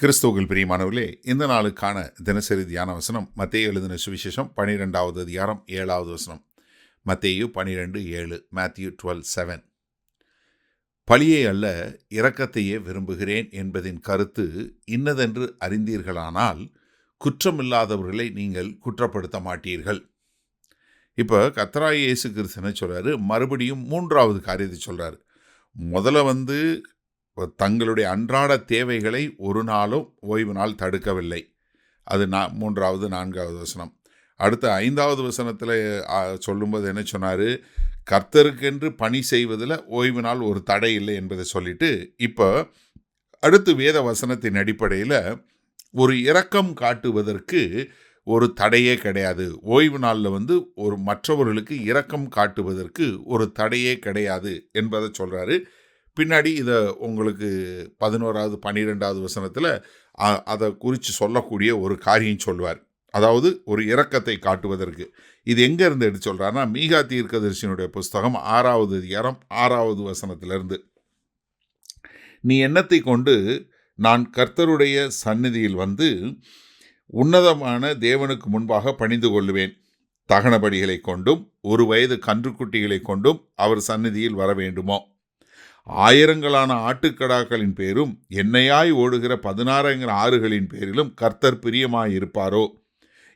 கிறிஸ்துவுக்குள் பிரியமானவர்களே, இந்த நாளுக்கான தினசரி தியான வசனம் மத்தேயு எழுதின சுவிசேஷம் 12வது அதிகாரம் 7வது வசனம். மத்தேயு 12:7, மேத்யூ 12:7. பழியை அல்ல இரக்கத்தையே விரும்புகிறேன் என்பதின் கருத்து இன்னதென்று அறிந்தீர்களானால் குற்றமில்லாதவர்களை நீங்கள் குற்றப்படுத்த மாட்டீர்கள். இப்போ கர்த்தராகிய இயேசு கிறிஸ்து என்ன சொல்றாரு? மறுபடியும் 3வது காரியத்தை சொல்றாரு. முதல்ல தங்களுடைய அன்றாட தேவைகளை ஒரு நாளும் ஓய்வு நாள் தடுக்கவில்லை. அது 3வது 4வது வசனம். அடுத்த 5வது வசனத்தில் சொல்லும்போது என்ன சொன்னார்? கர்த்தருக்கென்று பணி செய்வதில் ஓய்வு நாள் ஒரு தடை இல்லை என்பதை சொல்லிட்டு, இப்போ அடுத்து வேத வசனத்தின் அடிப்படையில் ஒரு இரக்கம் காட்டுவதற்கு ஒரு தடையே கிடையாது. ஓய்வு நாளில் ஒரு மற்றவர்களுக்கு இரக்கம் காட்டுவதற்கு ஒரு தடையே கிடையாது என்பதை சொல்கிறாரு. பின்னாடி இதை உங்களுக்கு 11வது 12வது வசனத்தில் அதை குறித்து சொல்லக்கூடிய ஒரு காரியம் சொல்வார். அதாவது ஒரு இரக்கத்தை காட்டுவதற்கு. இது எங்கே இருந்து எடுத்து சொல்கிறாருன்னா, மீகா தீர்க்கதரிசியினுடைய புஸ்தகம் 6வது அதிகாரம் 6வது வசனத்திலிருந்து. நீ எண்ணத்தை கொண்டு நான் கர்த்தருடைய சந்நிதியில் உன்னதமான தேவனுக்கு முன்பாக பணிந்து கொள்ளுவேன். தகனபடிகளை கொண்டும் 1 வயது கன்றுக்குட்டிகளை கொண்டும் அவர் சந்நிதியில் வர வேண்டுமோ? 1000 ஆட்டுக்கடாக்களின் பேரும் எண்ணெயாய் ஓடுகிற 16 ஆறுகளின் பேரிலும் கர்த்தர் பிரியமாயிருப்பாரோ?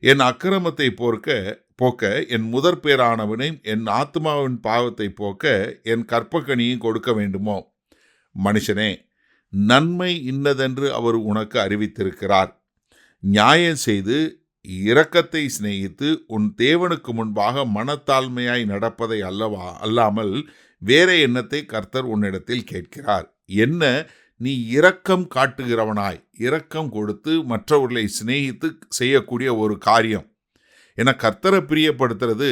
என் அக்கிரமத்தை போக்க என் முதற் பேரானவனையும் என் ஆத்மாவின் பாவத்தை போக்க என் கற்பக்கனியும் கொடுக்க வேண்டுமோ? மனுஷனே, நன்மை இன்னதென்று அவர் உனக்கு அறிவித்திருக்கிறார். நியாயம் செய்து இரக்கத்தை சிநேகித்து உன் தேவனுக்கு முன்பாக மனத்தாழ்மையாய் நடப்பதை அல்லாமல் வேற எண்ணத்தை கர்த்தர் உன்னிடத்தில் கேட்கிறார். என்ன, நீ இரக்கம் காட்டுகிறவனாய் இரக்கம் கொடுத்து மற்றவர்களை சிநேகித்து செய்யக்கூடிய ஒரு காரியம். ஏன்னா கர்த்தரை பிரியப்படுத்துறது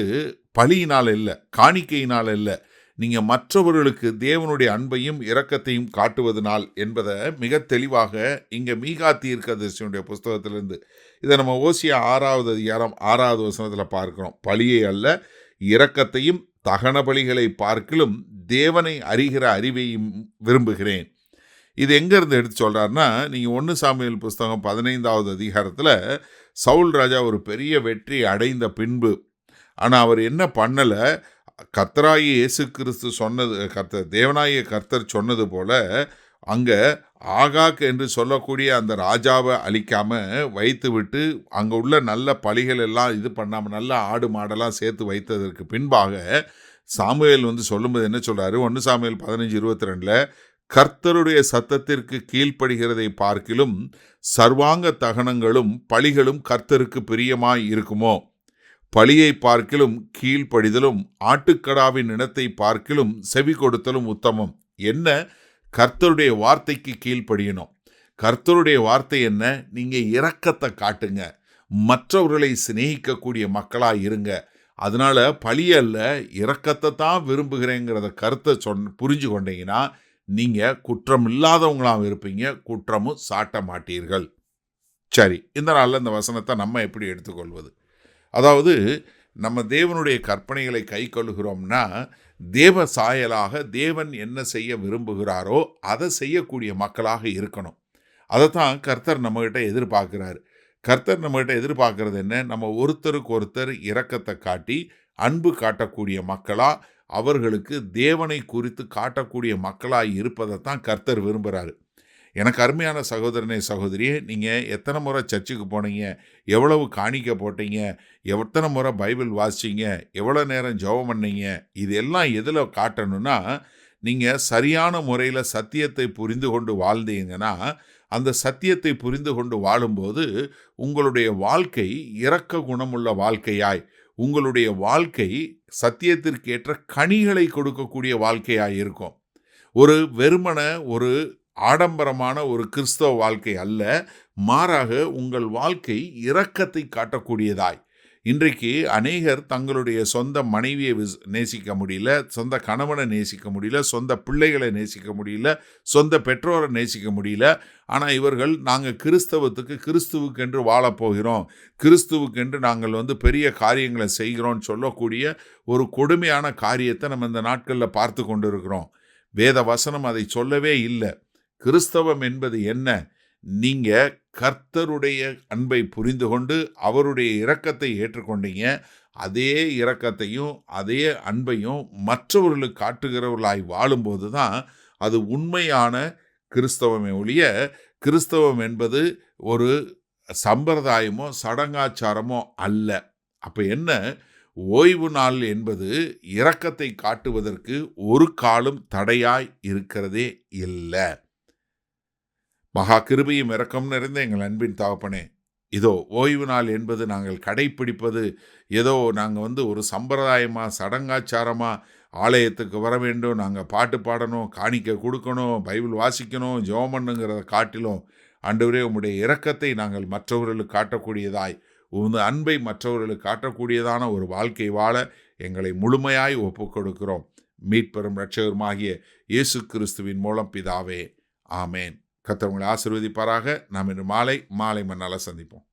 பலியினால் இல்லை, காணிக்கையினால் இல்லை, நீங்கள் மற்றவர்களுக்கு தேவனுடைய அன்பையும் இரக்கத்தையும் காட்டுவதனால் என்பதை மிக தெளிவாக இங்கே மீகா தீர்க்கதரிசியினுடைய புஸ்தகத்திலிருந்து இதை நம்ம ஓசியா 6வது அதிகாரம் 6வது வசனத்தில் பார்க்கிறோம். பலியை அல்ல இரக்கத்தையும் தகன பலிகளை பார்க்கிலும் தேவனை அறிகிற அறிவையும் விரும்புகிறேன். இது எங்கேருந்து எடுத்து சொல்கிறாருன்னா, நீங்கள் 1 சாமுவேல் புஸ்தகம் 15வது அதிகாரத்தில் சவுல் ராஜா ஒரு பெரிய வெற்றி அடைந்த பின்பு, ஆனால் அவர் என்ன பண்ணலை? கர்த்தராகிய இயேசு கிறிஸ்து தேவனாகிய கர்த்தர் சொன்னது போல அங்கே ஆகாக் என்று சொல்லக்கூடிய அந்த ராஜாவை அழிக்காமல் வைத்து விட்டு அங்கே உள்ள நல்ல பலிகள் எல்லாம் இது பண்ணாமல் நல்ல ஆடு மாடெல்லாம் சேர்த்து வைத்ததற்கு பின்பாக சாமுவேல் சொல்லும்போது என்ன சொல்கிறாரு? 1 சாமுவேல் 15:22 கர்த்தருடைய சத்தத்திற்கு கீழ்ப்படுகிறதை பார்க்கிலும் சர்வாங்க தகனங்களும் பலிகளும் கர்த்தருக்கு பிரியமாய் இருக்குமோ? பலியை பார்க்கிலும் கீழ்ப்படிதலும் ஆட்டுக்கடாவின் இனத்தை பார்க்கிலும் செவி கொடுத்தலும் உத்தமம். என்ன, கர்த்தருடைய வார்த்தைக்கு கீழ்ப்படியணும். கர்த்தருடைய வார்த்தை என்ன? நீங்கள் இரக்கத்தை காட்டுங்க, மற்றவர்களை சிநேகிக்கக்கூடிய மக்களாக இருங்க. அதனால பழியல்ல இரக்கத்தை தான் விரும்புகிறேங்கிறத கருத்தை புரிஞ்சு கொண்டீங்கன்னா நீங்கள் குற்றம் இல்லாதவங்களாகவும் இருப்பீங்க, குற்றமும் சாட்ட மாட்டீர்கள். சரி, இந்த நாளில் இந்த வசனத்தை நம்ம எப்படி எடுத்துக்கொள்வது? அதாவது நம்ம தேவனுடைய கற்பனைகளை கை கொள்ளுகிறோம்னா தேவ சாயலாக தேவன் என்ன செய்ய விரும்புகிறாரோ அதை செய்யக்கூடிய மக்களாக இருக்கணும். அதை தான் கர்த்தர் நம்மகிட்ட எதிர்பார்க்கிறார். கர்த்தர் நம்மகிட்ட எதிர்பார்க்கறது என்ன? நம்ம ஒருத்தருக்கு ஒருத்தர் இரக்கத்தை காட்டி அன்பு காட்டக்கூடிய மக்களாக, அவர்களுக்கு தேவனை குறித்து காட்டக்கூடிய மக்களாக இருப்பதை தான் கர்த்தர் விரும்புகிறாரு. எனக்கு அருமையான சகோதரனே சகோதரியே, நீங்கள் எத்தனை முறை சர்ச்சுக்கு போனீங்க? எவ்வளவு காணிக்க போட்டீங்க? எத்தனை முறை பைபிள் வாசிச்சிங்க? எவ்வளோ நேரம் ஜெபம் பண்ணீங்க? இதெல்லாம் எதில் காட்டணும்னா, நீங்கள் சரியான முறையில் சத்தியத்தை புரிந்து கொண்டு வாழ்ந்தீங்கன்னா, அந்த சத்தியத்தை புரிந்து கொண்டு வாழும்போது உங்களுடைய வாழ்க்கை இரக்க குணமுள்ள வாழ்க்கையாய், உங்களுடைய வாழ்க்கை சத்தியத்திற்கேற்ற கனிகளை கொடுக்கக்கூடிய வாழ்க்கையாய் இருக்கும். ஒரு வெறுமன ஒரு ஆடம்பரமான ஒரு கிறிஸ்தவ வாழ்க்கை அல்ல, மாறாக உங்கள் வாழ்க்கை இரக்கத்தை காட்டக்கூடியதாய். இன்றைக்கு அநேகர் தங்களுடைய சொந்த மனைவியை நேசிக்க முடியல, சொந்த கணவனை நேசிக்க முடியல, சொந்த பிள்ளைகளை நேசிக்க முடியல, சொந்த பெற்றோரை நேசிக்க முடியல. ஆனால் இவர்கள் நாங்கள் கிறிஸ்துவுக்கென்று வாழப்போகிறோம், கிறிஸ்துவுக்கென்று நாங்கள் பெரிய காரியங்களை செய்கிறோன்னு சொல்லக்கூடிய ஒரு கொடுமையான காரியத்தை நம்ம இந்த நாட்களில் பார்த்து கொண்டு இருக்கிறோம். வேத வசனம் அதை சொல்லவே இல்லை. கிறிஸ்தவம் என்பது என்ன? நீங்கள் கர்த்தருடைய அன்பை புரிந்து கொண்டு அவருடைய இரக்கத்தை ஏற்றுக்கொண்டீங்க. அதே இரக்கத்தையும் அதே அன்பையும் மற்றவர்களுக்கு காட்டுகிறவர்களாய் வாழும்போது தான் அது உண்மையான கிறிஸ்தவமே ஒழிய, கிறிஸ்தவம் என்பது ஒரு சம்பிரதாயமோ சடங்காச்சாரமோ அல்ல. அப்போ என்ன, ஓய்வு நாள் என்பது இரக்கத்தை காட்டுவதற்கு ஒரு காலம் தடையாய் இருக்கிறதே இல்லை. மகா கிருபையும் இரக்கம் நிறைந்த எங்கள் அன்பின் தகப்பனே, இதோ ஓய்வு நாள் என்பது நாங்கள் கடைப்பிடிப்பது ஏதோ நாங்கள் ஒரு சம்பிரதாயமாக சடங்காச்சாரமாக ஆலயத்துக்கு வர வேண்டும், நாங்கள் பாட்டு பாடணும், காணிக்கை கொடுக்கணும், பைபிள் வாசிக்கணும், ஜெபம் பண்ணுங்கிறத காட்டிலும் ஆண்டவரே உம்முடைய இரக்கத்தை நாங்கள் மற்றவர்களுக்கு காட்டக்கூடியதாய், உமது அன்பை மற்றவர்களுக்கு காட்டக்கூடியதான ஒரு வாழ்க்கை வாழ எங்களை முழுமையாய் ஒப்புக் கொடுக்கிறோம். மீட்பெரும் இரட்சகருமாகிய இயேசு கிறிஸ்துவின் மூலம் பிதாவே, ஆமேன். கர்த்தர் உங்களை ஆசீர்வதிப்பாராக. நாம் இன்று மாலை மன்னால சந்திப்போம்.